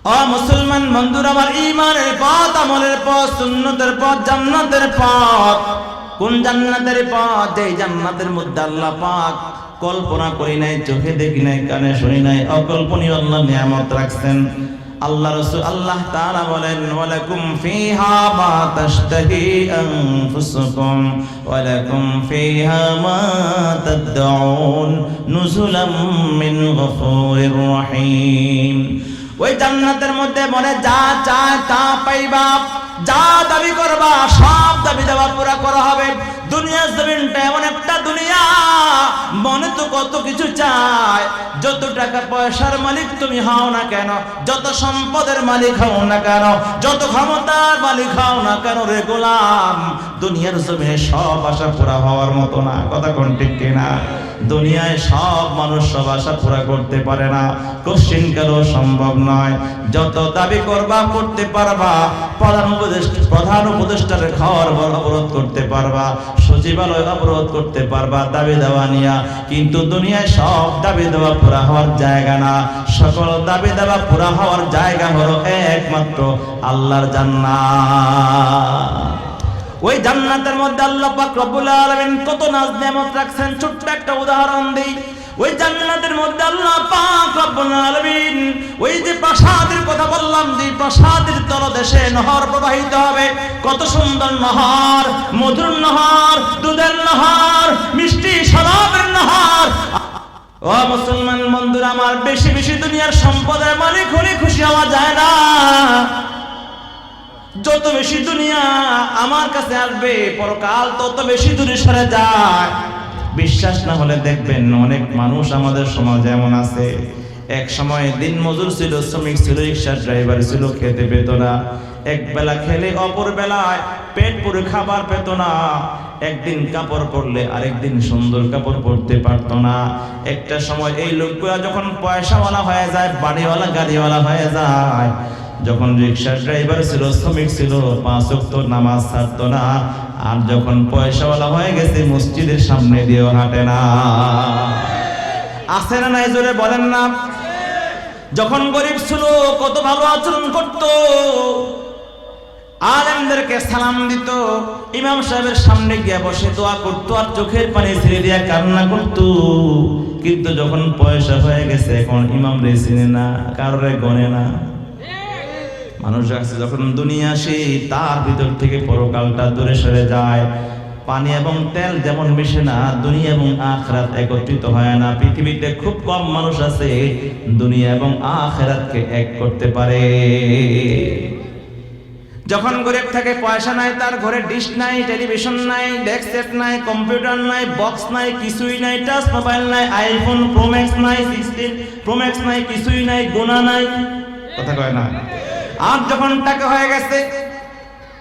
ও মুসলমান বন্ধুরা আমার, ঈমানের পথ, আমলের পথ, সুন্নতের পথ, জান্নাতের পথ। কোন জান্নাতের পথ? যেই জান্নাতের মধ্যে আল্লাহ পাক কল্পনা করি নাই, চোখে দেখি নাই, কানে শুনি নাই, অকল্পনীয় আল্লাহ নিয়ামত রাখছেন। আল্লাহ রাসূল আল্লাহ তাআলা বলেন, ওয়ালাকুম ফিহা মা তাশতাহি আনফুসুকুম ওয়ালাকুম ফিহা মা তাদউন নুজুলাম মিন গফুরির রহিম। ওই জান্নাতের মধ্যে মনে যা চায় তা পাইবা, যা দাবি করবা সব দাবি দেওয়া পুরা করা হবে। দুনিয়ার জমিনটা এমন একটা দুনিয়া, মনে তো কত কিছু চায়। যত টাকা পয়সার মালিক তুমি হও না কেন, যত সম্পদের মালিক হও না কেন, যত ক্ষমতার মালিক হও না কেন রে গোলাম, দুনিয়ার জমিনে সব আশা পুরা হওয়ার মতো না। কথা কোন ঠিক কিনা? দুনিয়ায় সব মানুষ সব আশা পুরা করতে পারে না, কোশ্চিন কারো সম্ভব নয়। যত দাবি করবা করতে পারবা, প্রধান উপদেষ্টার ঘর অবরোধ করতে পারবা, সচিবালয় অবরোধ করতে পারবা দাবি দেওয়া নিয়া, কিন্তু দুনিয়ায় সব দাবি দেওয়া পুরা হওয়ার জায়গা না। সকল দাবি দেওয়া পুরা হওয়ার জায়গা হলো একমাত্র আল্লাহর জান্নাত। ওই জান্নাতের মধ্যে আল্লাহ পাক রব্বুল আলামিন কত নাজ নেয়ামত রাখছেন। ছোট্ট একটা উদাহরণ দেই। ওই জান্নাতের মধ্যে আল্লাহ পাক রব্বুল আলামিন ওই যে প্রাসাদের কথা বললাম, যে প্রাসাদের তলদেশে নহর প্রবাহিত হবে। কত সুন্দর নহর, মধুর নহর, দুধের নহর, মিষ্টি শরাবের নহর। ও মুসলমান বন্ধুরা আমার, বেশি বেশি দুনিয়ার সম্পদের মালিক হলে খুশি হওয়া যায় না। যত বেশি দুনিয়া আমার কাছে আসবে, পরকাল তত বেশি দূরে সরে যায়। বিশ্বাস না হলে দেখবেন, অনেক মানুষ আমাদের সমাজে এমন আছে, এক সময় দিন মজুর ছিল, শ্রমিক ছিল, রিক্সা ড্রাইভার ছিল, খেতে পেত না। এক বেলা খেলে অপর বেলায় পেট পুরে খাবার পেত না। একদিন কাপড় পরলে আরেকদিন সুন্দর কাপড় পরতে পারত না। একটা সময় এই লোকগুলা যখন পয়সাওয়ালা হয়ে যায়, বাড়িওয়ালা গাড়িওয়ালা হয়ে যায়, যখন রিক্সা ড্রাইভার ছিল, শ্রমিক ছিল, 5 ওয়াক্ত নামাজ ছাড়তো না। আর যখন পয়সাওয়ালা হয়ে গেছে, মসজিদের সামনে দিয়েও হাঁটে না। আছে না নাই? জোরে বলেন না। যখন গরিব ছিল কত ভালো আচরণ করত, আলেমদেরকে সালাম দিত, ইমাম সাহেবের সামনে গিয়ে বসে দোয়া করত, আর চোখের পানি ছেড়ে দিয়ে কান্না করত। কিন্তু যখন পয়সা হয়ে গেছে, এখন ইমাম রে চিনে না, কারোরে গনে না। মানুষ আছে যখন দুনিয়া আসে, তার ভিতর থেকে পরকালটা দূরে সরে যায়। পানি এবং তেল যেমন মিশে না, দুনিয়া এবং আখিরাত একত্রিত হয় না। পৃথিবীতে খুব কম মানুষ আছে দুনিয়া এবং আখিরাতকে এক করতে পারে। যখন গরিব থাকে, পয়সা নাই, তার ঘরে ডিশ নাই, টেলিভিশন নাই, ডেস্ক সেট নাই, কম্পিউটার নাই, বক্স নাই, কিছুই নাই, টাচ মোবাইল নাই, আইফোন প্রো ম্যাক্স নাই, 16 প্রো ম্যাক্স নাই, কিছুই নাই, গোনা নাই। কথা কয় না? আর যখন টাকা হয়ে গেছে,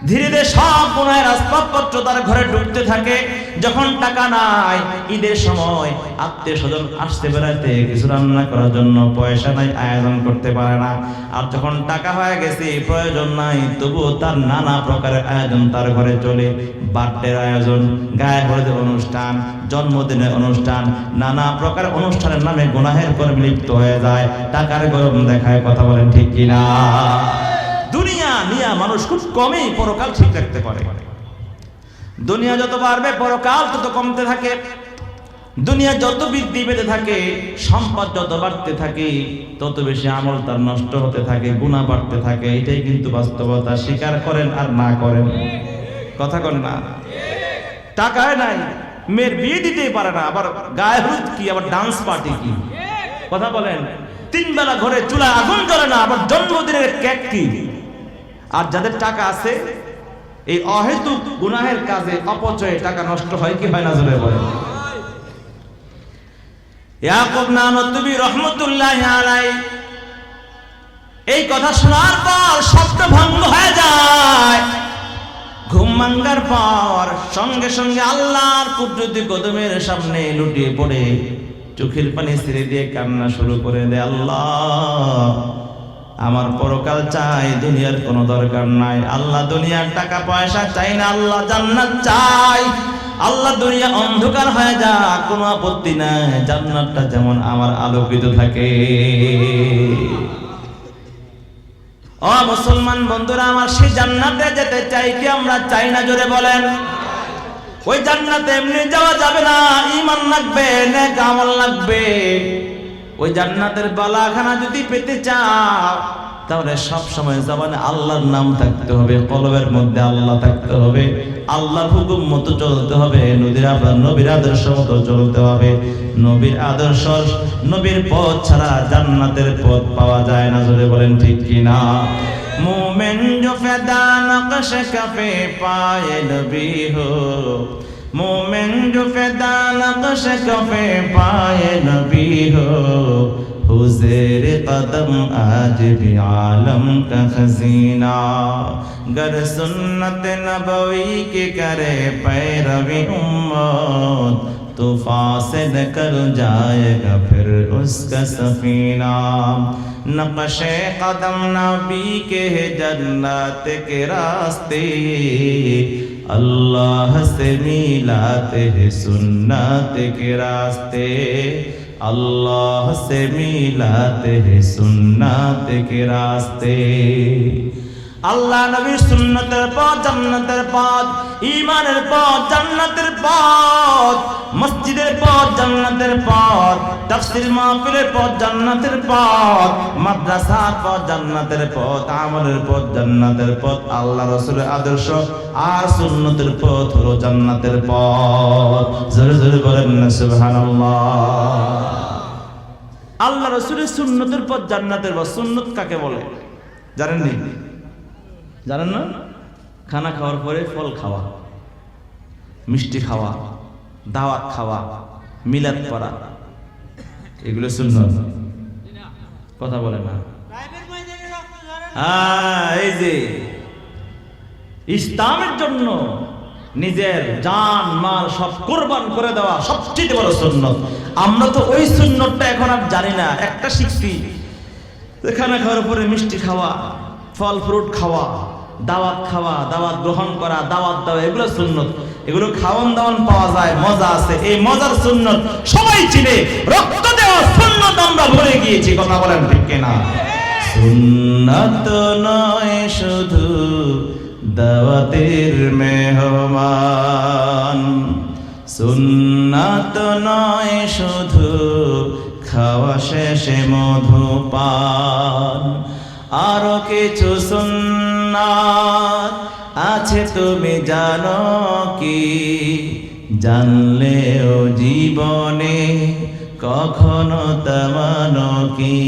ধীরে ধীরে সব গুনাহের আসবাবপত্র তার ঘরে ঢুকতে থাকে। যখন টাকা নাই, ঈদের সময় আত্মীয় স্বজন আসতে বেড়াতে, কিছু রান্না করার জন্য পয়সা নাই, আয়োজন করতে পারে না। আর যখন টাকা হয়ে গেছে, প্রয়োজন নাই, তবুও তার নানা প্রকারের আয়োজন তার ঘরে চলে। বার্থডের আয়োজন, গায়ে হলুদের অনুষ্ঠান, জন্মদিনের অনুষ্ঠান, নানা প্রকার অনুষ্ঠানের নামে গুনাহের কর্মে লিপ্ত হয়ে যায়। টাকার গরম দেখায়। কথা বলেন ঠিক কিনা? দুনিয়া নিয়ে মানুষ খুব কমই পরকাল ঠিক রাখতে পারে। দুনিয়া যত বাড়বে, পরকাল তত কমতে থাকে। দুনিয়া যত বৃদ্ধি পেতে থাকে, সম্পদ যত বাড়তে থাকে, তত বেশি আমল তার নষ্ট হতে থাকে, গুনাহ বাড়তে থাকে। এটাই কিন্তু বাস্তবতা। স্বীকার করেন আর না করেন। কথা কন না? টাকায় নাই, মেয়ের বিয়ে দিতেই পারে না, আবার গায়ে হলুদ কি, আবার ডান্স পার্টি কি? কথা বলেন। 3 বেলা ঘরে চুলায় আগুন জ্বলে না, আবার জন্মদিনের কেক কি? আর যাদের টাকা আছে, এই অহেতুক গুনাহের কাজে, অপচয়ে টাকা নষ্ট হয় কি হয় না? জোরে বলেন। ইয়াকুব নানতুবি রাহমাতুল্লাহি আলাইহি এই কথা শোনার পর শব্দ ভঙ্গ হয়ে যায়। ঘুম ভাঙার পর সঙ্গে সঙ্গে আল্লাহর কুদরতি কদমের সামনে লুটিয়ে পড়ে চোখের পানি ছেড়ে দিয়ে কান্না শুরু করে দেয়। আল্লাহ, আমার পরকাল চাই, দুনিয়ার কোনো দরকার নাই। আল্লাহ, দুনিয়ার টাকা পয়সা চাই না, আল্লাহ জান্নাত চাই। আল্লাহ, দুনিয়া অন্ধকার হয়ে যা, কোনো আপত্তি নাই, জান্নাতটা যেমন আমার আলোকিত থাকে। ও মুসলমান বন্ধুরা আমার, সেই জান্নাতে যেতে চাই কি আমরা চাই না? জোরে বলেন। ওই জান্নাতে এমনি যাওয়া যাবে না, ঈমান লাগবে, নেক আমল লাগবে। ওই জান্নাতের বালাখানা যদি পেতে চাও তাহলে সব সময় জবানে আল্লাহর নাম থাকতে হবে, কলবের মধ্যে আল্লাহ থাকতে হবে, আল্লাহর হুকুম মতো চলতে হবে, নবীর আদর্শ মতো চলতে হবে। নবীর আদর্শ, নবীর পথ ছাড়া জান্নাতের পথ পাওয়া যায় না। জোরে বলেন ঠিক কিনা? मोमिन जो फैदा नक्श कफे पाए नबी हो, मोमिन जो फैदा नक्श कफे पाए नबी हो, हुज़ेर कदम आज भी आलम का खजीना। गर सुन्नत नबवी के करे पैरवी उम्मत, तूफान से निकल जाएगा फिर उसका सफीना। नक्शे कदम नबी के जन्नत के रास्ते, अल्लाह से मिलाते हैं सुन्नत के रास्ते, अल्लाह से मिलाते हैं सुन्नत के रास्ते। আল্লাহ নবীর সুন্নতের পথ জান্নাতের পথ, ঈমানের পথ জান্নাতের পথ, মসজিদের পথ জান্নাতের পথ, তাফসীর মাহফিলের পথ জান্নাতের পথ, মাদ্রাসার পথ জান্নাতের পথ, আমলের পথ জান্নাতের পথ। আল্লাহ রাসূলের আদর্শ আর সুন্নতের পথ হলো জান্নাতের পথ। জোরে জোরে বলেন না সুবহানাল্লাহ। আল্লাহ রাসূলের সুন্নতের পথ জান্নাতের পথ। সুন্নত কাকে বলে জানেন নি? জানেন না? খানা খাওয়ার পরে ফল খাওয়া, মিষ্টি খাওয়া, দাওয়াত খাওয়া, মিলাদ পড়া, এগুলো সুন্নত। কথা বলে না? এই যে ইসলামের জন্য নিজের জান মাল সব কুরবান করে দেওয়া সবচেয়ে বড় সুন্নত। আমরা তো ওই সুন্নতটা এখন আর জানি না। একটা শিখছি, খানা খাওয়ার পরে মিষ্টি খাওয়া, ফল ফ্রুট খাওয়া, দাওয়াত খাওয়া, দাওয়াত গ্রহণ করা, দাওয়াত দেওয়া, এগুলো সুন্নত। এগুলো খাওয়ান দাওয়ান পাওয়া যায়, মজা আছে। এই মজার সুন্নত সবাই চিনে, রক্ত দেওয়া সুন্নত আমরা ভুলে গিয়েছি। কথা বলেন ঠিক কিনা? সুন্নত নয় শুধু দাওয়াতের মেহমান, সুন্নত নয় শুধু খাওয়া শেষে মধুপান, আরো কিছু সুন্নাত আছে তুমি জানো কি? জানলেও জীবনে কখনো তা মানো কি?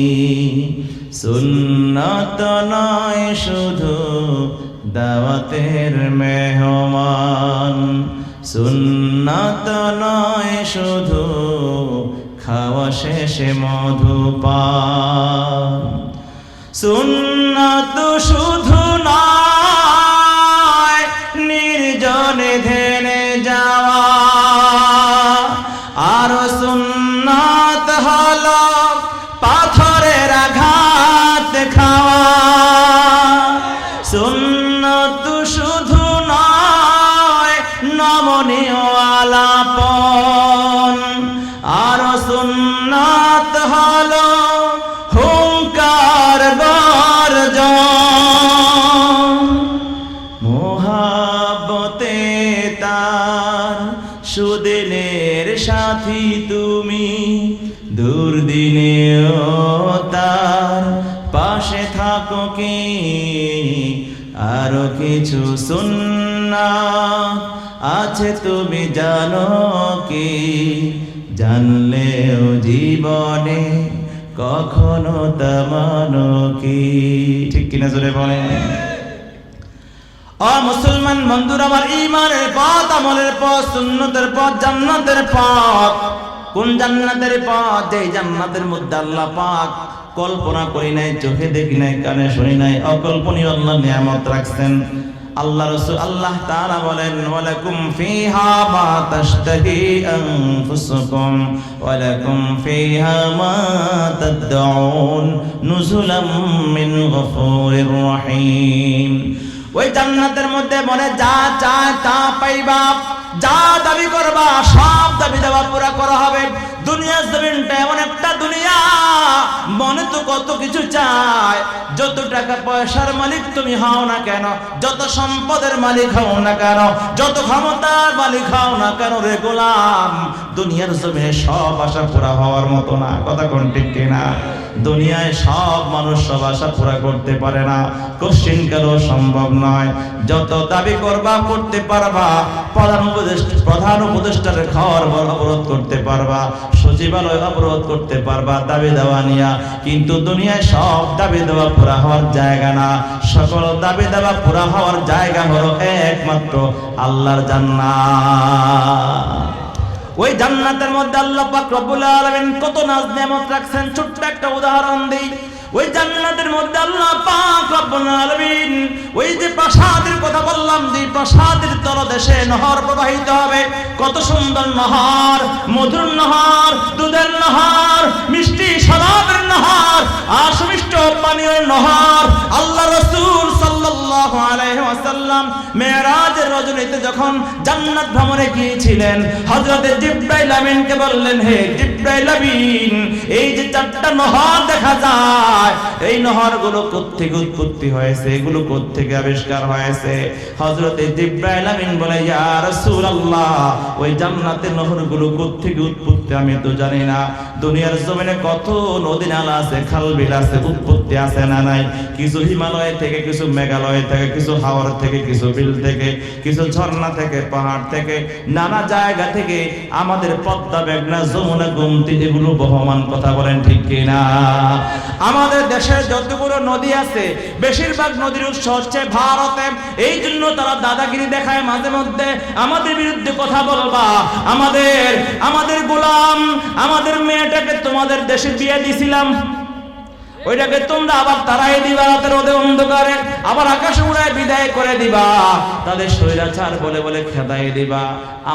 সুন্নাত নয় শুধু দাওয়াতের মেহমান, সুন্নাত নয় শুধু খাওয়া শেষে মধুপান, সুন্নাত শুধু নয় নির্জনে ধ্যানে যাওয়া, আর সুন্নাত হলো পাথরের আঘাত খাওয়া। সুন্নাত শুধু নয় নমনীয় আলাপন, আর সুন্নাত হলো হুঙ্কার গর্জন। মোহাব্বতে তার সুদিনের সাথী তুমি, দুর্দিনেও তার পাশে থাকো কি? আরো কিছু সুন্নাত আছে তুমি জানো কি? জানলেও জীবনে কখনো তা মানো কি? ঠিক কিনা জোরে বলেন। ও মুসলমান বন্ধুরা আমার, ঈমানের পথ, আমলের পথ, সুন্নতের পথ, জান্নাতের পথ। কোন জান্নাতের পথ? যে জান্নাতের মধ্যে আল্লাহ পাক কল্পনা করি নাই, চোখে দেখি নাই, কানে শুনি নাই, অকল্পনীয় আল্লাহ নিয়ামত রাখছেন। আল্লাহ রাসূল আল্লাহ তাআলা বলেন, ওয়ালাকুম ফিহা মা তাশতাহি আনফুসুকুম ওয়ালাকুম ফিহা মা তাদউন নুজুলাম মিন গফুরির রহিম। ওই জান্নাতের মধ্যে মনে যা চায় তা পাইবা, যা দাবি করবা সব দাবি দেওয়া পুরা করা হবে, দুনিয়ার জমিনটা এমন একটা দুনিয়া, মনে তো কত কিছু চায়। যত টাকা পয়সার মালিক তুমি হও না কেন, যত সম্পদের মালিক হও না কেন, যত ক্ষমতার মালিক হও না কেন রে গোলাম, দুনিয়ার জমিনে সব আশা পুরা হওয়ার মতো না। কথা কোন ঠিক কিনা? দুনিয়ায় সব মানুষ সব আশা পুরা করতে পারে না, কোশ্চিন কারো সম্ভব নয়। যত দাবি করবা করতে পারবা, প্রধান উপদেষ্টার ঘর অবরোধ করতে পারবা, সচিবালয় অবরোধ করতে পারবা দাবি দেওয়া নিয়া, কিন্তু দুনিয়ায় সব দাবি দেওয়া পুরা হওয়ার জায়গা না। সকল দাবি দেওয়া পুরা হওয়ার জায়গা হলো একমাত্র আল্লাহর জান্নাত। ওই জান্নাতের মধ্যে আল্লাহ পাক রব্বুল আলামিন কত নাজ নেয়ামত রাখছেন। ছোট্ট একটা উদাহরণ দেই। ওই জান্নাতের মধ্যে আল্লাহ পাক রব্বুল আলামিন ওই যে প্রাসাদের কথা বললাম, যে প্রাসাদের তলদেশে নহর প্রবাহিত হবে। কত সুন্দর নহর, মধুর নহর, দুধের নহর, মিষ্টি শরাবের নহর, আর সুমিষ্ট পানীয় নহর। আল্লাহ রাসূল সাল্লাল্লাহু আলাইহি ওয়াসাল্লাম মেরাজের রজনীতে যখন জান্নাত ভ্রমণে গিয়েছিলেন, হযরত জিবরাইল আমিনকে বললেন, হে জিবরাইল আমিন, এই যে চারটা নহর দেখা যায়, এই নহরগুলো কোত্থেকে উৎপত্তি হয়েছে, এগুলো কোত্থেকে আবিষ্কার হয়েছে? হযরত জিবরাইল আমিন বলে, ইয়া রাসূলুল্লাহ, ওই জান্নাতের নহরগুলো কোত্থেকে উৎপত্তি আমি তো জানি না। দুনিয়ার জমিনে কত নদী নালা আছে, খাল বিল আছে, উৎপত্তি আছে না নাই? কিছু হিমালয় থেকে, কিছু মেঘালয় থেকে, কিছু হাওর থেকে, কিছু বিল থেকে, কিছু ঝর্ণা থেকে, পাহাড় থেকে, নানা জায়গা থেকে আমাদের পদ্মা, মেঘনা, যমুনা, গোমতী এগুলো বহমান। কথা বলেন ঠিক কিনা? আমাদের দেশের যতগুলো নদী আছে, বেশিরভাগ নদীর উৎস হচ্ছে ভারতে। এই জন্য তারা দাদাগিরি দেখায়, মাঝে মধ্যে আমাদের বিরুদ্ধে কথা বলবা। আমাদের গোলাম, আমাদের মেয়েটাকে তোমাদের দেশে বিয়ে দিছিলাম, ওইটাকে তোমরা আবার তারাই দিবা রাতের রোদে অন্ধকারে, আবার আকাশে উড়ায় বিদায় করে দিবা, তাদের স্বৈরাচার বলে বলে খেদাই দিবা,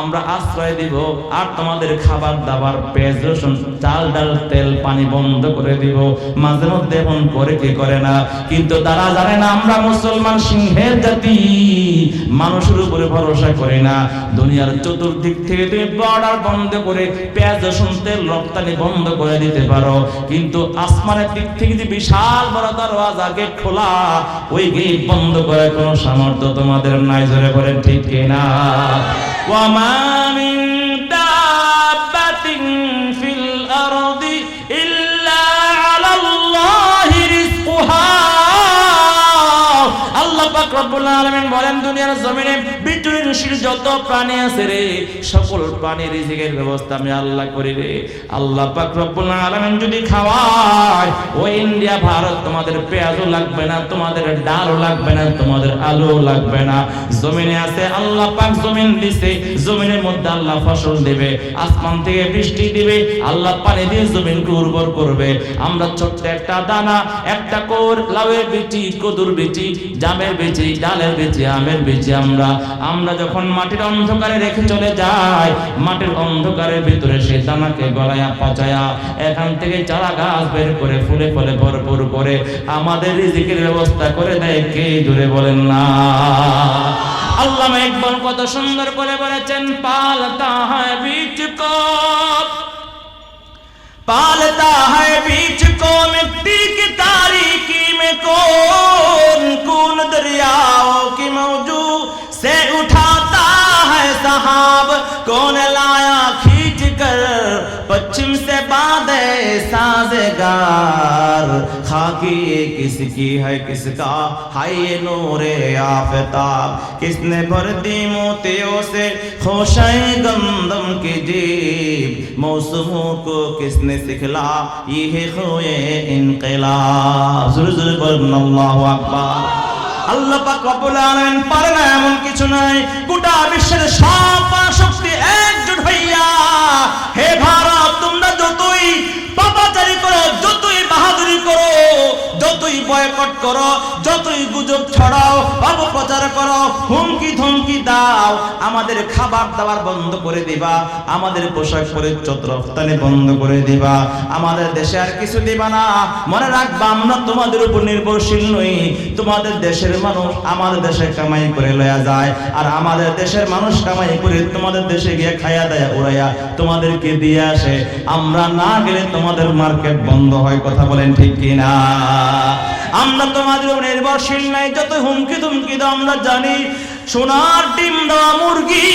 আমরা আশ্রয় দিব, আর তোমাদের খাবার দাবার, পেঁয়াজ রসুন, চাল ডাল তেল পানি বন্ধ করে দিব। মাঝে মধ্যে এমন করে কি করে না, কিন্তু তারা জানে না আমরা মুসলমান সিংহের জাতি, মানুষের উপরে ভরসা করি না। দুনিয়ার চতুর্দিক থেকে তুমি বর্ডার বন্ধ করে পেঁয়াজ রসুন তেল রপ্তানি বন্ধ করে দিতে পারো, কিন্তু আসমানের দিক থেকে যে বিশাল বড় দরওয়াজা, গেট খোলা, ওই গেট বন্ধ করার কোনো সামর্থ্য তোমাদের নাই। জোরে বলেন ঠিক কিনা? ওয়া মা মিন দাব্বাতিন ফিল আরদি ইল্লা আলাল্লাহি রিজকুহা। আল্লাহ পাক রব্বুল আলামিন বলেন, দুনিয়ার জমিনে বিচরণশীল যত প্রাণী আছে রে, সকল প্রাণীর রিজিকের ব্যবস্থা আমি আল্লাহ করি রে। আল্লাহ পাক রব্বুল আলামিন যদি খাওয়ায়, ওই ইন্ডিয়া ভারত তোমাদের পেঁয়াজও লাগবে না, তোমাদের ডালও লাগবে না, তোমাদের আলুও লাগবে না। জমিনে আছে আল্লাহ পাক জমিন দিছে, জমিনের মধ্যে আল্লাহ ফসল দেবে, আসমান থেকে বৃষ্টি দিবে, আল্লাহ পানি দিয়ে জমিনকে উর্বর করবে। আমরা ছোট্ট একটা দানা, একটা কোর, লাউয়ের বিচি, কদুর বিচি, জামের বিচি, ডালের বিচি, আমের বিচি, আমরা যখন মাটির অন্ধকারে রেখে চলে যাই, মাটির অন্ধকারের ভিতরে সেই দানাকে গলায়া পচায়া এখান থেকে চারা গাছ বের করে ফুলে ফলে ভরপুর করে আমাদের রিজিকের ব্যবস্থা করে দেয়। কে জুড়ে বলেন না? আল্লামা ইকবাল কত সুন্দর করে বলেছেন, পালতা হ্যায় বীজ কো, पालता है बीच को मिट्टी की तारीकी में, कौन कौन दरियाओं की मौजू से उठाता है सहाब, कौन लाया खींच कर पश्चिम से बांधे साज़ेगार, खाकी ये किसकी है किसका है ये नूरे आफ़ताब, किसने भर दी मोतियों से खोशाए गंदम की जीब, मौसमों को किसने सिखला ये खोए इनक़िलाब। ज़ुर ज़ुर बोलन अल्लाहु अकबर। আল্লাহ পাক রব্বুল আলামিন পারে না এমন কিছু নাই। গোটা বিশ্বের সব শক্তি একজোট হইয়া, হে ভারত, তোমরা যতই পাপাচারী করো, যতই বাহাদুরি করো, যত যতই বয়কট করো, যতই গুজব ছড়াও, অপপ্রচার করো, হুমকি ধমকি দাও, আমাদের খাবার দাবার বন্ধ করে দিবা, আমাদের পোশাক পরিচ্ছদ রফতানি বন্ধ করে দিবা, আমাদের দেশে আর কিছু দিবা না। মনে রাখবা আমরা তোমাদের উপর নির্ভরশীল নই। তোমাদের দেশের মানুষ আমাদের দেশে কামাই করে লয়া যায়, আর আমাদের দেশের মানুষ কামাই করে তোমাদের দেশে গিয়ে খায়া দেয়া উড়াইয়া তোমাদেরকে দিয়ে আসে। আমরা না গেলে তোমাদের মার্কেট বন্ধ হয়। কথা বলেন ঠিক কিনা? আমরা তোমাদের উপর নির্ভরশীল নাই। যত হুমকি ধুমকি দাও আমরা জানি। সোনার ডিম দেওয়া মুরগি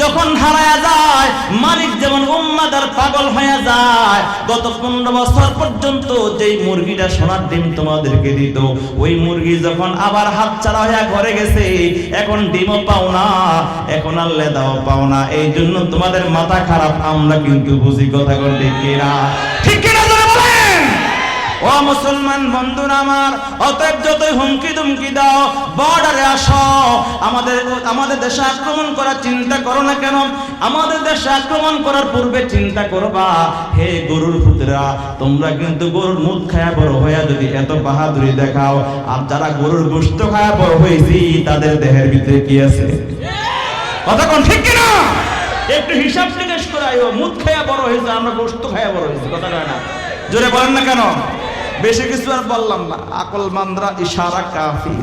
যখন হারায়া যায়, মালিক যেমন উম্মাদার পাগল হয়ে যায়। গত 15 বছর পর্যন্ত যেই মুরগিটা সোনার ডিম তোমাদেরকে দিত, ওই মুরগি যখন আবার হাত ছাড়া হয়ে ঘরে গেছে, এখন ডিমও পাও না, এখন আর লেদাও পাও না। এই জন্য তোমাদের মাথা খারাপ। আমরা কিন্তু বুঝি। কথা বল ঠিক কিনা? ঠিক কিনা জোরে বলেন। ও মুসলমান বন্ধুরা আমার, অতএব যতই হুমকি ধুমকি দাও, বর্ডারে আসো। আমাদের দেশে আক্রমণ করার চিন্তা করো না কেন? আমাদের দেশে আক্রমণ করার পূর্বে চিন্তা করবা, হে গরুর পুত্রা, তোমরা কিন্তু গরুর মুখ খায়া বড় হইয়া যদি এত বাহাদুরি দেখাও, আর যারা গরুর গোশত খায়া বড় হয়েছি তাদের দেহের ভিতরে কি আছে? কথা কোন ঠিক কিনা? একটু হিসাব নিকেশ করে আইও। মুখ খায়া বড় হয়েছে, আমরা গোশত খায়া বড় হয়েছি। কথা কয় না? জোরে বলেন না কেন? বেশি কিছু আর বললাম না। আকল মান্দ্রা ইশারা কাফি।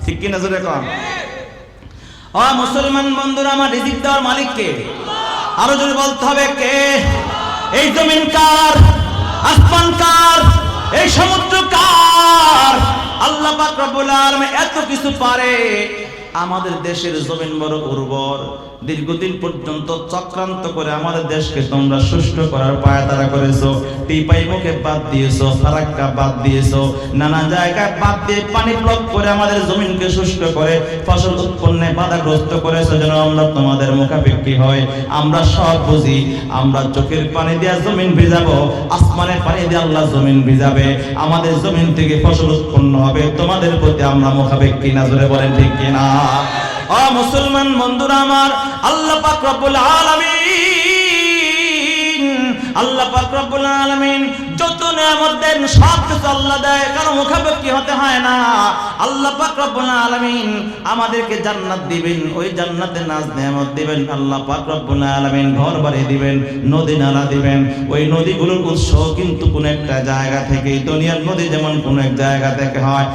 ঠিক কিনা জোরে কন? ও মুসলমান বন্ধুরা আমার, রিজিক দেওয়ার মালিক কে? আরো জোরে বলতে হবে কে? এই জমিন কার? আসমান কার? এই সমুদ্র কার? আল্লাহ পাক রব্বুল আলামিন এত কিছু পারে। আমাদের দেশের জমিন বড় উর্বর। দীর্ঘদিন পর্যন্ত চক্রান্ত করে আমাদের দেশকে তোমরা সুষ্ঠু করার পায়তারা করেছো। টিপাই মুখে বাদ দিয়েছো, ফারাক্কা বাদ দিয়েছো, নানা জায়গায় বাদ দিয়ে পানি ব্লক করে আমাদের জমিনকে সুষ্ঠু করে ফসল উৎপন্নে বাধাগ্রস্ত করেছো যেন আমরা তোমাদের মুখাপেক্ষী হয়। আমরা সব বুঝি। আমরা চোখের পানি দিয়ে জমিন ভিজাবো, আসমানের পানি দিয়ে আল্লাহ জমিন ভিজাবে। আমাদের জমিন থেকে ফসল উৎপন্ন হবে। তোমাদের প্রতি আমরা মুখাপেক্ষী না? জোরে বলেন ঠিক কিনা? ও মুসলমান বন্ধুরা আমার, আল্লাহ পাক রব্বুল আলামিন, আল্লাহ পাক রব্বুল আলামিন যত নিয়ামত দেন সব কিছু আল্লাহ দেয়, কারো মুখাপেক্ষী হতে হয় না। আল্লাহ পাক রব্বুল আলামিন আমাদেরকে জান্নাত দিবেন, ওই জান্নাতে নাজ নিয়ামত দিবেন। আল্লাহ পাক রব্বুল আলামিন ঘর বাড়ি দিবেন, নদী নালা দিবেন। ওই নদীগুলোর উৎস কিন্তু কোন একটা জায়গা থেকে, দুনিয়ার নদী যেমন কোন এক জায়গা থেকে হয়।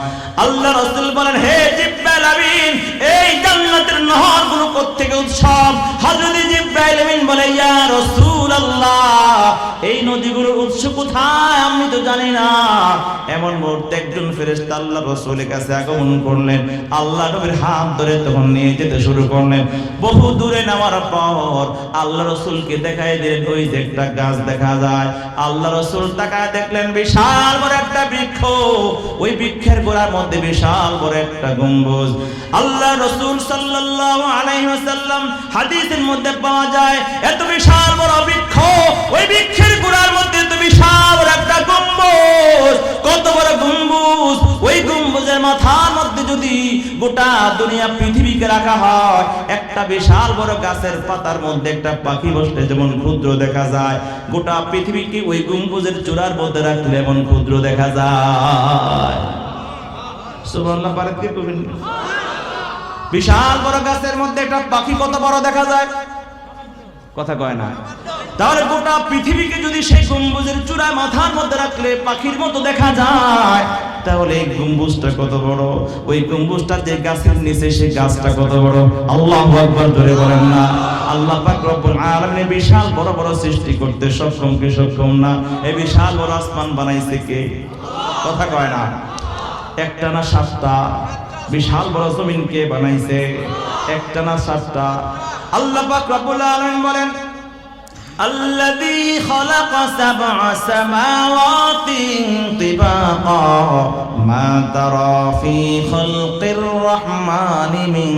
আল্লাহ রাসূল বলেন, হে জিব্রাইল আমিন, এই জান্নাতের নহরগুলো কোত্থেকে উৎসব? হযরত জিব্রাইল আমিন বলে, ইয়া রাসূলুল্লাহ, এই নদীগুলোর উৎস কোথায় আমি তো জানি না। এমন মুহূর্তে একজন ফেরেশতা আল্লাহ রাসূলের কাছে আগমন করলেন। আল্লাহ নবীর হাত ধরে তখন নিয়ে যেতে শুরু করলেন। বহু দূরে নেওয়ার পর আল্লাহ রাসূলকে দেখাই দিলেন ওই যে একটা গাছ দেখা যায়। আল্লাহ রাসূল তাকায় দেখলেন বিশাল বড় একটা বৃক্ষ, ওই বৃক্ষের গোড়ার মধ্যে বিশাল বড় একটা গম্বুজ। আল্লাহ রাসূল সাল্লাল্লাহু আলাইহি ওয়াসাল্লাম হাদিসের মধ্যে পাওয়া যায়, এত বিশাল বড় বৃক্ষ, ওই বৃক্ষের গোড়ার মধ্যে তো বিশাল বড় একটা গম্বুজ। কত বড় গম্বুজ! ওই গম্বুজের মাথার মধ্যে যদি গোটা দুনিয়া পৃথিবীকে রাখা হয়, একটা বিশাল বড় গাছের পাতার মধ্যে একটা পাখি বসলে যেমন ক্ষুদ্র দেখা যায়, গোটা পৃথিবীকে ওই গম্বুজের চূড়ার মধ্যে রাখলে এমন ক্ষুদ্র দেখা যায়। সুবহানাল্লাহ, পারে কি করবেন? বিশাল বড় গাছের মধ্যে একটা পাখি কত বড় দেখা যায়? কথা কয় না? তাহলে গোটা পৃথিবীকে যদি সেই গম্বুজের চূড়া মাথার মধ্যে রাখলে পাখির মতো দেখা যায়, তাহলে এই গম্বুজটা কত বড়? ওই গম্বুজটা যে গাছের নিচে, সেই গাছটা কত বড়? আল্লাহু আকবার, জোরে বলেন না? আল্লাহ পাক রব্বুল আলামিন বিশাল বড় বড় সৃষ্টি করতে সক্ষম কি সক্ষম না? এই বিশাল বড় আসমান বানাইছে কে? কথা কয় না? একটা না সাতটা? বিশাল বড় জমিন কে বানাইছে? একটা না সাতটা? আল্লাহ পাক রব্বুল আলামিন বলেন, الذي خلق 7 سماوات طباقا ما ترى في خلق الرحمن من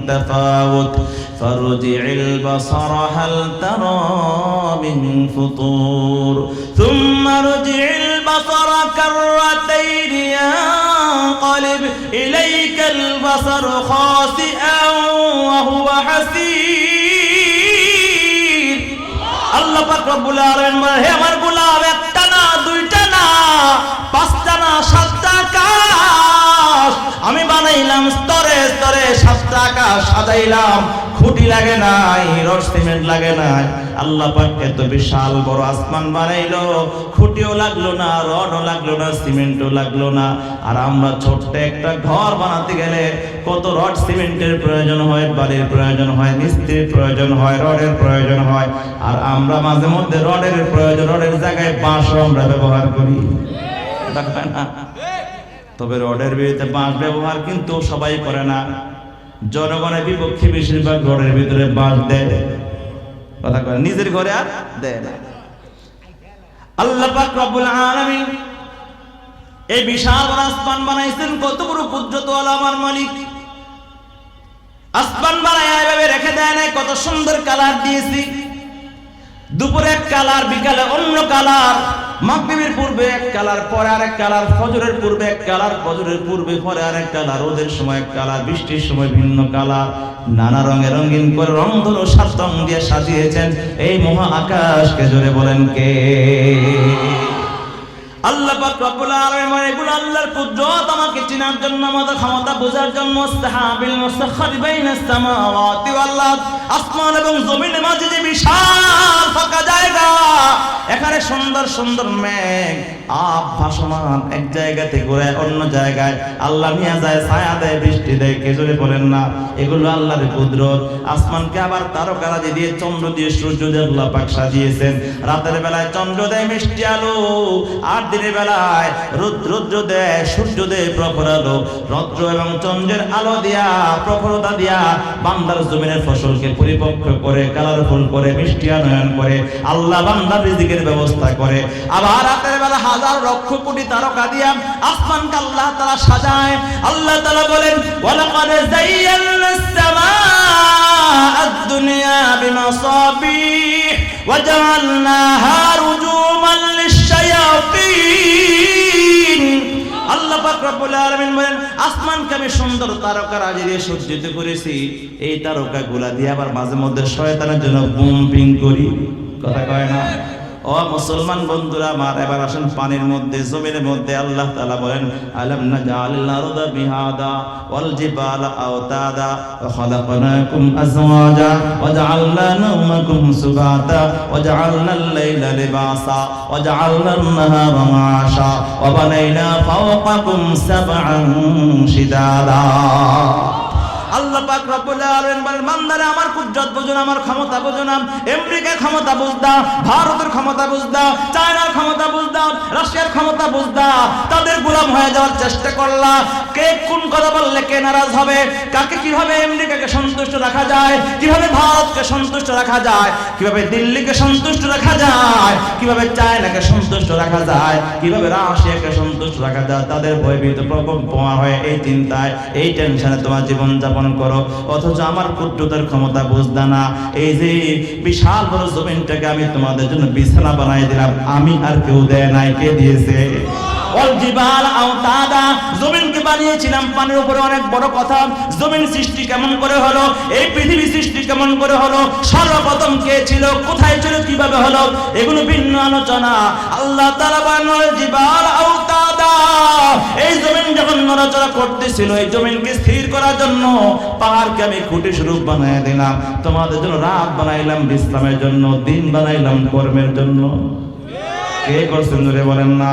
تفاوت فارجع البصر هل ترى من فطور ثم ارجع البصر كرتين ينقلب إليك البصر خاسئا وهو حسير। আল্লাহ পাক রব্বুল আলামিন বলেন, হে আমার গোলাম, একটা না, দুইটা না, পাঁচটা না, সাতটা আকাশ সাজাইলাম, খুঁটি লাগে নাই, রড সিমেন্ট লাগে নাই। আল্লাহ পাক এত বিশাল বড় আসমান বানাইলো, খুঁটিও লাগলো না, রডও লাগলো না, সিমেন্টও লাগলো না। আর আমরা ছোট্ট একটা ঘর বানাতে গেলে কত রড সিমেন্টের প্রয়োজন হয়, বালির প্রয়োজন হয়, মিস্ত্রির প্রয়োজন হয়, রডের প্রয়োজন হয়। আর আমরা মাঝে মধ্যে রডের প্রয়োজন, রডের জায়গায় বাঁশও আমরা ব্যবহার করি, না? তবে রডের বিরুদ্ধে বাঁশ ব্যবহার কিন্তু সবাই করে না। জনগণের বিপক্ষে বেশিরভাগ রডের ভিতরে বাঁশ দেয়, কথা কয়, নিজের ঘরে আর দেয় না। আল্লাহ পাক রব্বুল আলামিন এই বিশাল আসমান বানাইছেন, কত বড় কুদরতওয়ালা আমার মালিক। আসমান বানায় এভাবে রেখে দেয় নাই, কত সুন্দর কালার দিয়েছি। দুপুরে এক কালার, বিকালে অন্য কালার, মাগরিবের পূর্বে এক কালার, পরে আরেক কালার, ফজরের পূর্বে এক কালার, ফজরের পূর্বে পরে আরেক কালার, রোদের সময় এক কালার, বৃষ্টির সময় ভিন্ন কালার। নানা রঙে রঙিন করে রংধনু 7 রং দিয়ে সাজিয়েছেন এই মহা আকাশকে। জোরে বলেন কে? আল্লাহ পাক রব্বুল আলামিন। এগুলো আল্লাহর কুদরত আমাকে চেনার জন্য, আমাদের ক্ষমতা বোঝার জন্য। মুস্তাহাবিল মুস্তাখার বাইনাস সামাওয়াতি ওয়াল আরদ, আসমান এবং জমিনের মাঝে যে বিশাল ফাঁকা জায়গা, এখানে সুন্দর সুন্দর মেঘ আপ ভাসমান, এক জায়গা থেকে ঘুরে অন্য জায়গায় আল্লাহ নিয়ে যায়, ছায়া দেয়, বৃষ্টি দেয়। কে জোরে বলেন না? এগুলো আল্লাহর কুদরত। আসমানকে আবার তারকারাজি দিয়ে, চন্দ্র দিয়ে, সূর্য দিয়ে আল্লাহ পাক সাজিয়েছেন। রাতের বেলায় চন্দ্র দেয় মিষ্টি আলো, আর দিনের বেলায় রৌদ্র দেয়, সূর্য দেয় প্রখর আলো। রৌদ্র এবং চন্দ্রের আলো দিয়া, প্রখরতা দিয়া বান্দার জমিনের ফসলকে পরিপক্ক করে, কালারফুল করে, মিষ্টি আনয়ন করে, আল্লাহ বান্দার রিজিকের ব্যবস্থা করে। আবার রাতের বেলা হাজার লক্ষ কোটি তারকা দিয়া আসমানকে আল্লাহ তাআলা সাজায়। আল্লাহ তাআলা বলেন, ওয়ালাকাদ যায়্যানাস সামাআদ দুনিয়া বিমাসাবিহ ওয়া জাআলনাহা রুজুমান লিশ-শায়াতিন। আল্লাহ পাক রব্বুল আলামিন বলেন, আসমানকে আমি সুন্দর তারকারাজি দিয়ে সজ্জিত করেছি। এই তারকাগুলা দিয়ে আবার মাঝে মধ্যে শয়তানের জন্য বুম্পিং করি, কথা কয় না? ও মুসলমান বন্ধুরা আমার, এবার আসেন পানির মধ্যে, জমিনের মধ্যে। আল্লাহ তাআলা বলেন, আলাম নাজআলিল আরদা বিহাদা ওয়াল জিবালা আওতাদা ওয়া খালাকনাকুম আজওয়াজা ওয়া জাআলনা নাওমাকুম সুবাতা ওয়া জাআলনাল লাইলা লিবাসা ওয়া জাআলনান নাহারা মাআশা ওয়া বানাইনা ফাওকাকুম সাবআন শিদাদা। আল্লাহ পাক রব্বুল আলামিন বলেন, বান্দারা আমার কুদরত বুঝো না, আমার ক্ষমতা বুঝো না। আমেরিকার ক্ষমতা বুঝদা, ভারতের ক্ষমতা বুঝদা, চায়নার ক্ষমতা বুঝদা, রাশিয়ার ক্ষমতা বুঝদা, তাদের গোলাম হয়ে যাওয়ার চেষ্টা করলা। কে কোন কথা বললে কে নারাজ হবে, কাকে কিভাবে আমেরিকাকে সন্তুষ্ট রাখা যায়, কিভাবে ভারতকে সন্তুষ্ট রাখা যায়, কিভাবে দিল্লিকে সন্তুষ্ট রাখা যায়, কিভাবে চায়নাকে সন্তুষ্ট রাখা যায়, কিভাবে রাশিয়াকে সন্তুষ্ট রাখা যায়, তাদের ভয়ভীত প্রকম্পমান হয়ে এই চিন্তায়, এই টেনশনে তোমার জীবন যাপন করো। অথচ আমার কুদরতের ক্ষমতা বুঝদা না। এই যে বিশাল বড় জমিনটাকে আমি তোমাদের জন্য বিছানা বানাই দিলাম, আমি আর কেউ দেয় নাই, কে দিয়েছে? ওয়াল জিবাল আওতাদা, জমিনকে বানিয়েছিলাম পানির উপরে। অনেক বড় কথা, জমিন সৃষ্টি কেমন করে হলো, এই পৃথিবী সৃষ্টি কেমন করে হলো, সর্বপ্রথম কে ছিল, কোথায় ছিল, কিভাবে হলো, এগুলো ভিন্ন আলোচনা। আল্লাহ তাআলা বলেন, ওয়াল জিবাল আওতাদা, এই জমিন যখন নড়াচড়া করতেছিল, এই জমিনকে স্থির করার জন্য পাহাড়কে আমি খুঁটি স্বরূপ বানাই দিলাম। তোমাদের জন্য রাত বানাইলাম বিশ্রামের জন্য, দিন বানাইলাম কর্মের জন্য। কে করছেন জোরে বলেন না?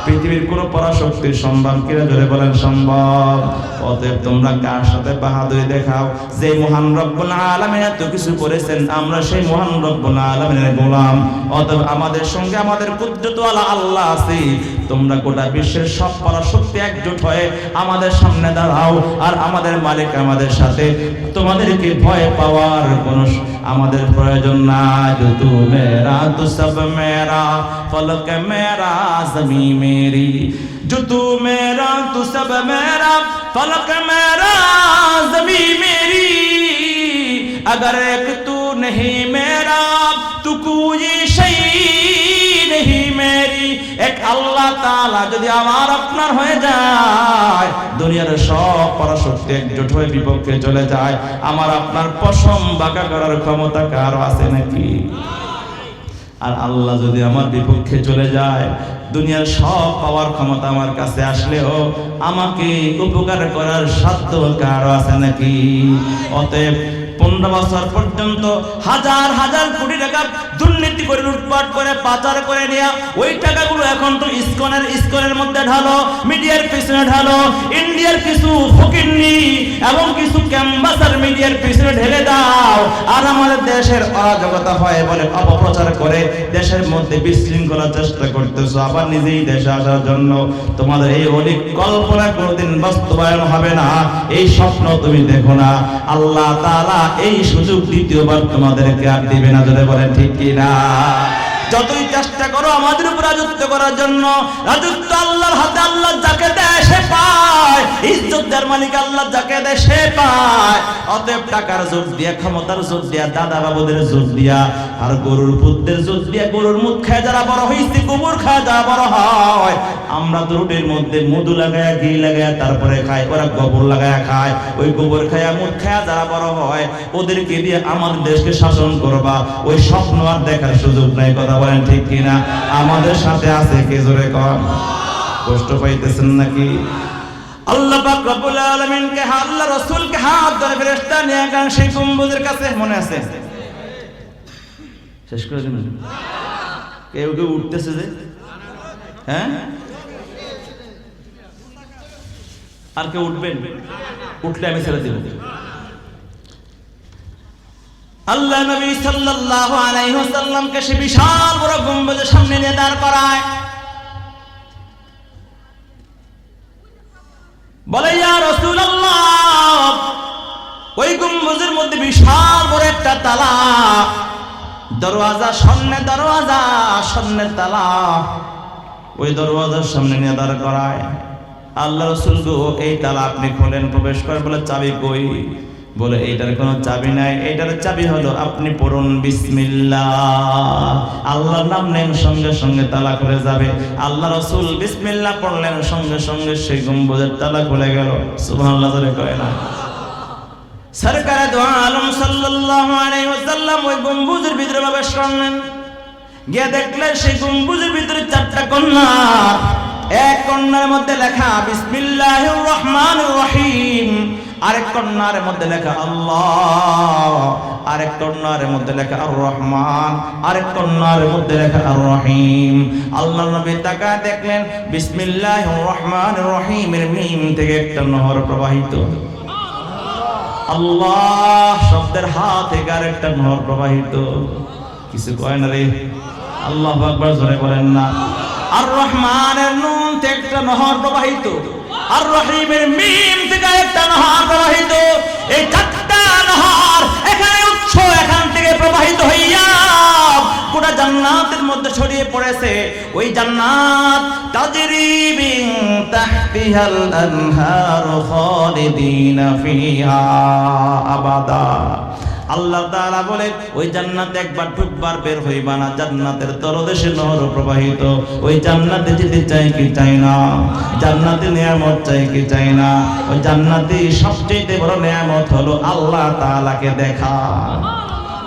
পৃথিবীর কোন পরাশক্তির সম্ভব কিনা? জোরে বলেন সম্ভব। অতএব তোমরা কার সাথে বাহাদুরি দেখাও? যে মহান রব্বুল আলামিন এত কিছু করেছেন, আমরা সেই মহান রব্বুল আলামিনের গোলাম। অতএব আমাদের সঙ্গে আমাদের কুদরতওয়ালা আল্লাহ আছে। তোমরা গোটা বিশ্বের সব পরাশক্তি একজোট হয়ে আমাদের সামনে দাঁড়াও, আর আমাদের মালিক আমাদের সাথে। তোমাদেরকে ভয় পাওয়ার কোন আমাদের প্রয়োজন নাই। তু মেরা তু সব মেরা, ফলক মেরা, জমি মেরি। जो तू मेरा तू सब मेरा, फलक मेरा, जमी मेरी। अगर एक तू नहीं मेरा, तू कोई शै नहीं मेरी। एक আল্লাহ তাআলা যদি আমার আপনার হয়ে যায়, দুনিয়ার সব পরাশক্তি একজোট হয়ে বিপক্ষে চলে যায়, আমার আপনার পশম বাঁকা করার ক্ষমতা কারো আছে নাকি? আর আল্লাহ যদি আমার বিপক্ষে চলে যায়, দুনিয়ার সব পাওয়ার ক্ষমতা আমার কাছে আসলেও আমাকে উপকার করার সাধ্য কারো আছে নাকি? অতএব 15 বছর পর্যন্ত হাজার হাজার কোটি টাকা দুর্নীতি করে, লুটপাট করে, পাচার করে নেয়া ওই টাকাগুলো এখন তো ইসকনের মধ্যে ঢালো, মিডিয়ার পিছনে ঢালো, ইন্ডিয়ার কিছু ফকিন্নি এবং কিছু ক্যাম্বাসার মিডিয়ার পিছনে ঢেলে দাও, আর আমাদের দেশের অরাজকতা হয় বলে অপপ্রচার করে দেশের মধ্যে বিশৃঙ্খলার চেষ্টা করতেছো, আবার নিজেই দেশে আসার জন্য। তোমাদের এই অনেক কল্পনা কোনোদিন বাস্তবায়ন হবে না, এই স্বপ্ন তুমি দেখো না। আল্লাহ তাআলা এই সুযোগ দ্বিতীয়বার তোমাদেরকে আর দিবে না, যদি বলেন ঠিক কিনা? যতই চেষ্টা করো আমাদের উপর রাজত্ব করার জন্য, রাজত্ব আল্লাহর হাতে, আল্লাহ যাকে দেয় সে পায়, ইজ্জত যার মালিক আল্লাহ যাকে দেয় সে পায়। অতএব টাকার জোর দিয়া, ক্ষমতার জোর দিয়া, দাদা বাবুদের জোর দিয়া, আর গরুর পুত্রের জোর দিয়া, গরুর মুখ খায় যারা বড় হইছে, গোবর খায় যারা বড় হয়। আমরা তো রুটির মধ্যে মধু লাগায়া, ঘি লাগায়া তারপরে খাই, ওরা গোবর লাগায়া খায়। ওই গোবর খায়া, মুখ খায়া যারা বড় হয়, ওদেরকে দিয়ে আমাদের দেশকে শাসন করবা, ওই স্বপ্ন আর দেখার সুযোগ নাই। কথা বলেন ঠিক কিনা? আমাদের সাথে আছে কে? জোরে কর। কষ্ট পাইতেছেন নাকি? আল্লাহ পাক রব্বুল আলামিনকে, আল্লাহ রাসূলকে হাত ধরে ফেরেশতা নিয়ে গেলেন সেই গম্বুজের কাছে, মনে আছে? শেষ করে দিন। কেউ কেউ উঠতেছে যে, হ্যাঁ, আর কেউ উঠবেন? উঠলে আমি ছেড়ে দেব। আল্লাহ নবী সাল্লাল্লাহু আলাইহি ওয়াসাল্লামকে সে বিশাল বড় গম্বুজের সামনে নিয়ে দাঁড় করায়, বলে ইয়া রাসূলুল্লাহ, ওই গম্বুজের মধ্যে বিশাল বড় একটা তালা, দরওয়াজা, স্বর্ণের তালা, ওই দরওয়াজার সামনে নিয়ে দাঁড় করায়। আল্লাহ রাসূল গো, এই তালা আপনি খোলেন, প্রবেশ করেন। বলে চাবি কই? বলে এইটার কোনো চাবি নাই, এইটার চাবি হলো আপনি পড়ুন বিসমিল্লাহ, আল্লাহর নাম নেন, সঙ্গে সঙ্গে তালা খুলে যাবে। আল্লাহ রাসূল বিসমিল্লাহ পড়লেন, সঙ্গে সঙ্গে সেই গম্বুজের তালা খুলে গেল। সুবহানাল্লাহ ধরে কয় না? সরকারে দো আলম সাল্লাল্লাহু আলাইহি ওয়াসাল্লাম ওই গম্বুজের ভিতরে প্রবেশ করলেন, গিয়ে দেখলেন সেই গম্বুজের ভিতরে 4টা কন্যা। এক কন্যার মধ্যে লেখা বিসমিল্লাহির রহমানির রহিম, আরেক কন্যার মধ্যে লেখা আল্লাহ, আরেক কন্যার মধ্যে লেখা আর রহমান, আরেক কন্যার মধ্যে লেখা আর রহিম। আল্লাহর নবী তাকায় দেখলেন বিসমিল্লাহির রহমানির রহিমের মিম থেকে একটা নহর প্রবাহিত। আল্লাহ শব্দের হাত থেকে আরেকটা নহর প্রবাহিত। কিছু কয় না রে? আল্লাহু আকবার জোরে বলেন না? আর রহমানের নুন থেকে একটা নহর প্রবাহিত, আর রহিমের মিম থেকে একটা নহর প্রবাহিত। এই 4টা নহর এখানে উৎস, এখান থেকে প্রবাহিত হইয়া গোটা জান্নাতের মধ্যে ছড়িয়ে পড়েছে। ওই জান্নাত তাজরি মিন তাহতিহাল আনহার খালিদিনা ফিহা আবাদা। আল্লাহ তাআলা বলে ওই জান্নাতে একবার ঢুকবার বের হইবা না, জান্নাতের তলদেশে নহর প্রবাহিত। ওই জান্নাতে যেতে চাই কি চাই না? জান্নাতে নিয়ামত চাই কি চাই না? ওই জান্নাতে সবচেয়ে বড় নিয়ামত হলো আল্লাহ তাআলাকে দেখা।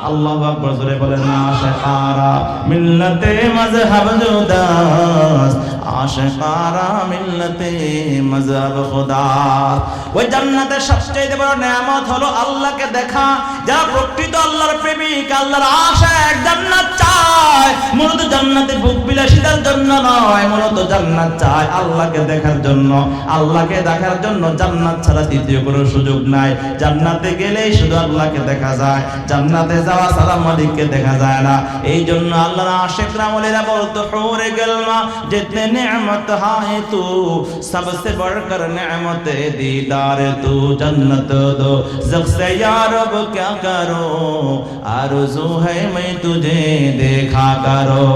আল্লাহু আকবার জোরে বলেন না? আশিকারা মিল্লাতে মাযহাব জুদাস, আশিকারা মিল্লাতে মাযহাব খুদাস। ওই জান্নাতের সবচেয়ে বড় নিয়ামত হলো আল্লাহকে দেখা। যারা প্রকৃত আল্লাহর প্রেমিক, আল্লাহর আশিক, জান্নাত চায়, মূলত জান্নাতে ভোগ বিলাসিতার জন্য নয়, মূলত জান্নাত চায় আল্লাহকে দেখার জন্য। আল্লাহকে দেখার জন্য জান্নাত ছাড়া দ্বিতীয় কোনো সুযোগ নাই। জান্নাতে গেলেই শুধু আল্লাহকে দেখা যায়, জান্নাতে যাওয়া ছাড়া মালিককে দেখা যায় না। এই জন্য আল্লাহর আশিকরা ওলিরা বলতো, হুরে গেলমা जितने नेमत है तू सबसे बढ़कर नेमत दीदार तू, जन्नत दो ज़ख से या रब क्या करो, आरज़ू है मैं तुझे देखा करो।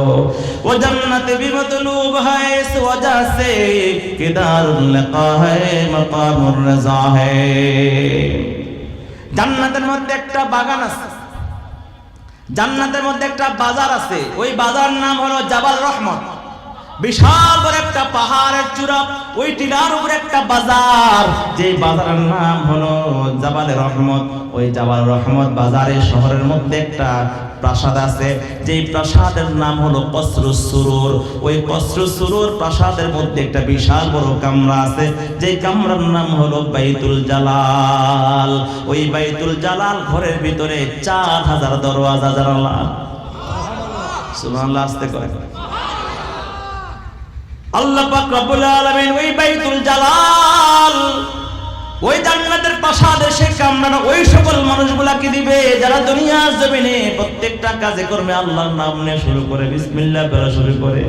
वो जन्नत भी मतलूब है इस वजह से कि दारुल लिक़ा है मक़ामुर रज़ा है। জান্নাতের মধ্যে একটা বাগান আছে, জান্নাতের মধ্যে একটা বাজার আছে, ওই বাজার নাম হলো জাবাল রহমত। বিশাল বড় একটা পাহাড়ের চূড়া, ওই টিলার উপরে একটা বাজার, যে বাজারের নাম হলো জাবালে রহমত। ওই জাবাল রহমত বাজারের শহরের মধ্যে একটা প্রাসাদ আছে, যেই প্রাসাদের নাম হলো কসরুস সুরুর। ওই কসরুস সুরুর প্রাসাদের মধ্যে একটা বিশাল বড় কামরা আছে, যেই কামরার নাম হলো বাইতুল জালাল। ওই বাইতুল জালাল ঘরের ভিতরে 4000 দরওয়াজা জানালা। সুবহানাল্লাহ, আস্তে করে। আল্লাহ পাক রব্বুল আলামিন ওই বাইতুল জালাল, ওই জান্নাতের প্রাসাদে সে কামরাটা ওই সকল মানুষগুলাকে দিবে যারা দুনিয়ার জমিনে প্রত্যেকটা কাজে কর্মে আল্লাহর নাম নিয়ে শুরু করে, বিসমিল্লাহ বলা শুরু করে।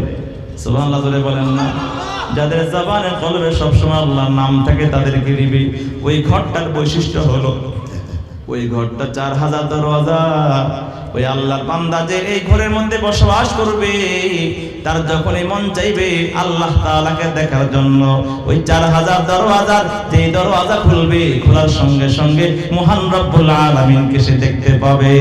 সুবহানাল্লাহ জোরে বলেন না। যাদের জবানে কলবে সবসময় আল্লাহর নাম থাকে তাদেরকে দিবে। ওই ঘরটার বৈশিষ্ট্য হলো ওই ঘরটা 4000 দরওয়াজা। ওই আল্লাহর বান্দা যে এই ঘরের মধ্যে বসবাস করবে, তার যখনই মন চাইবে আল্লাহ তাআলাকে দেখার জন্য ওই 4000 দরওয়াজার যেই দরওয়াজা খুলবে, খোলার সঙ্গে সঙ্গে মহান রব্বুল আলামিনকে সে দেখতে পাবে।